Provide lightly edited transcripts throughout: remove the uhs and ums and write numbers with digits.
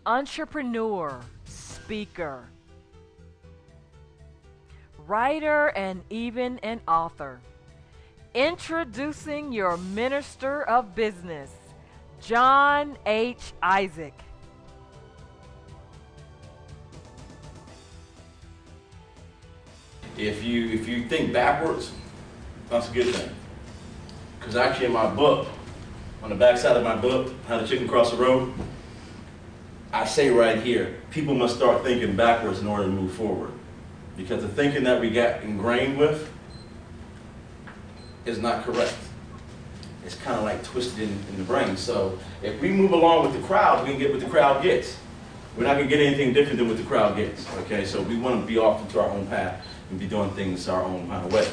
entrepreneur, speaker, writer, and even an author. Introducing your Minister of Business, John H. Isaac. If you think backwards, that's a good thing. Because actually in my book, on the back side of my book, How the Chicken Crossed the Road, I say right here, people must start thinking backwards in order to move forward. Because the thinking that we got ingrained with is not correct. It's kind of like twisted in the brain. So if we move along with the crowd, we can get what the crowd gets. We're not going to get anything different than what the crowd gets. Okay, so we want to be off into our own path and be doing things our own kind of way.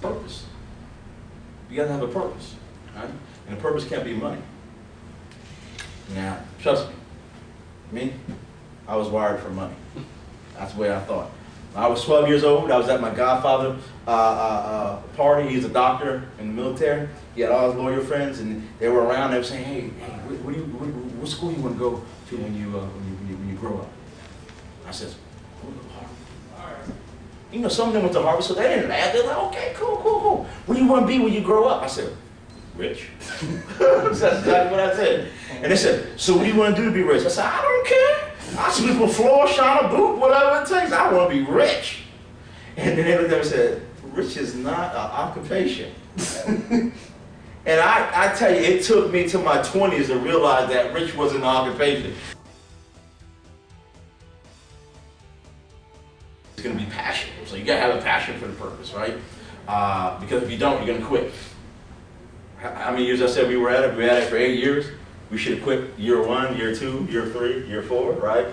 Purpose. You got to have a purpose, right? And the purpose can't be money. Now, trust me, I was wired for money. That's the way I thought. When I was 12 years old, I was at my godfather party. He's a doctor in the military. He had all his lawyer friends, and they were around. They were saying, "Hey, what school you want to go to when you grow up?" I said, "Harvard." You know, some of them went to Harvard, so they didn't laugh. They're like, "Okay, cool. What do you want to be when you grow up?" I said, "Rich." That's exactly what I said. And they said, "So what do you want to do to be rich?" I said, "I don't care. I sweep a floor, shine a boot, whatever it takes. I want to be rich." And then they looked at me and said, "Rich is not an occupation." And I tell you, it took me to my 20s to realize that rich wasn't an occupation. It's going to be passion. So you got to have a passion for the purpose, right? Because if you don't, you're going to quit. How many years I said we were at it? We were at it for 8 years. We should have quit year 1, year 2, year 3, year 4, right?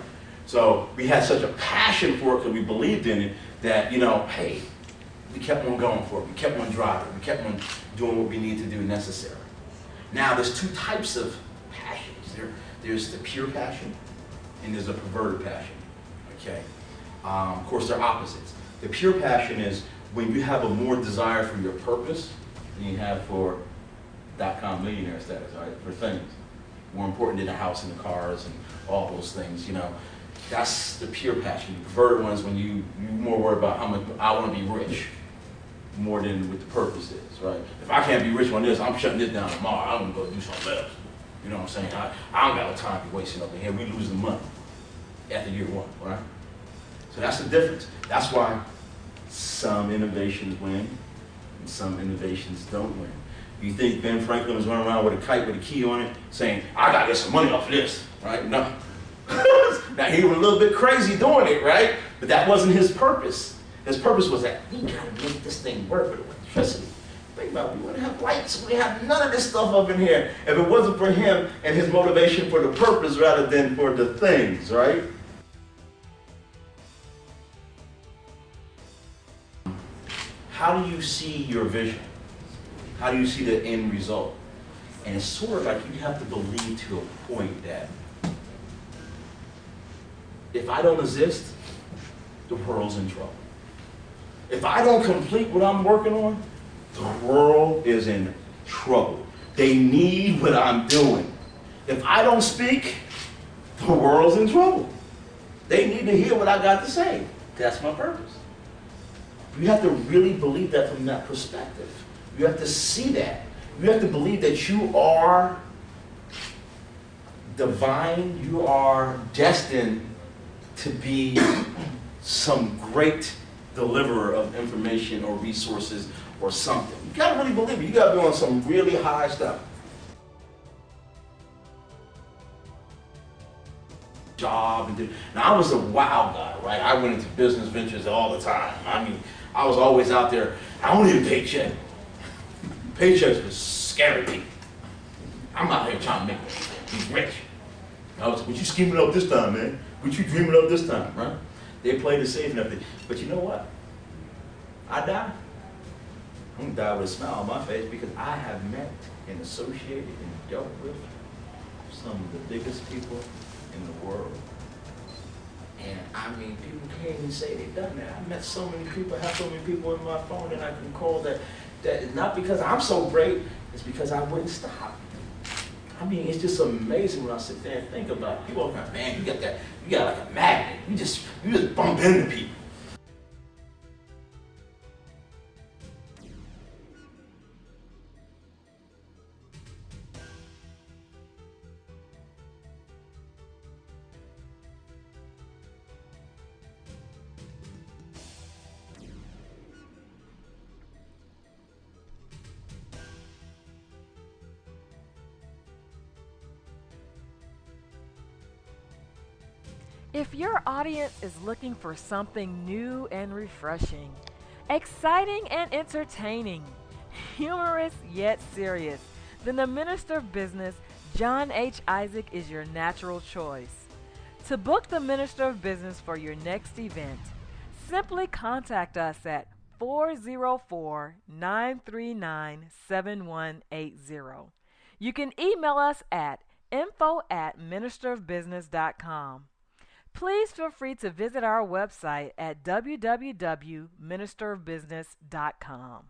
So we had such a passion for it because we believed in it that, you know, hey, we kept on going for it. We kept on driving. We kept on doing what we need to do necessary. Now, there's two types of passions. There's the pure passion and there's a perverted passion, okay? Of course, they're opposites. The pure passion is when you have a more desire for your purpose than you have for .com millionaire status, right? For things more important than the house and the cars and all those things, you know. That's the pure passion. The perverted ones when you more worried about how much I want to be rich more than what the purpose is, right? If I can't be rich on this, I'm shutting this down tomorrow. I'm gonna go do something else. You know what I'm saying? I don't got no time to be wasting up in here. We losing money after year 1, right? So that's the difference. That's why some innovations win and some innovations don't win. You think Ben Franklin was running around with a kite with a key on it saying, "I gotta get some money off of this," right? No. Now he was a little bit crazy doing it, right? But that wasn't his purpose. His purpose was that we gotta make this thing work with electricity. Think about it, we wouldn't have lights, we have none of this stuff up in here if it wasn't for him and his motivation for the purpose rather than for the things, right? How do you see your vision? How do you see the end result? And it's sort of like you have to believe to a point that if I don't exist, the world's in trouble. If I don't complete what I'm working on, the world is in trouble. They need what I'm doing. If I don't speak, the world's in trouble. They need to hear what I got to say. That's my purpose. You have to really believe that from that perspective. You have to see that. You have to believe that you are divine, you are destined to be some great deliverer of information or resources or something. You gotta really believe it. You gotta be on some really high stuff. Job and now I was a wild guy, right? I went into business ventures all the time. I mean, I was always out there. I don't need a paycheck. Paychecks was scary me. I'm out here trying to be rich. What you scheming up this time, man? What you dreaming up this time, right? They played it safe and everything. But you know what? I die. I'm gonna die with a smile on my face because I have met and associated and dealt with some of the biggest people in the world. And I mean, people can't even say they've done that. I met so many people, I have so many people in my phone that I can call that not because I'm so great, it's because I wouldn't stop. I mean, it's just amazing when I sit there and think about it. People are like, man, you got like a magnet. You just bump into people. If your audience is looking for something new and refreshing, exciting and entertaining, humorous yet serious, then the Minister of Business, John H. Isaac, is your natural choice. To book the Minister of Business for your next event, simply contact us at 404-939-7180. You can email us at info@ministerofbusiness.com. Please feel free to visit our website at www.ministerofbusiness.com.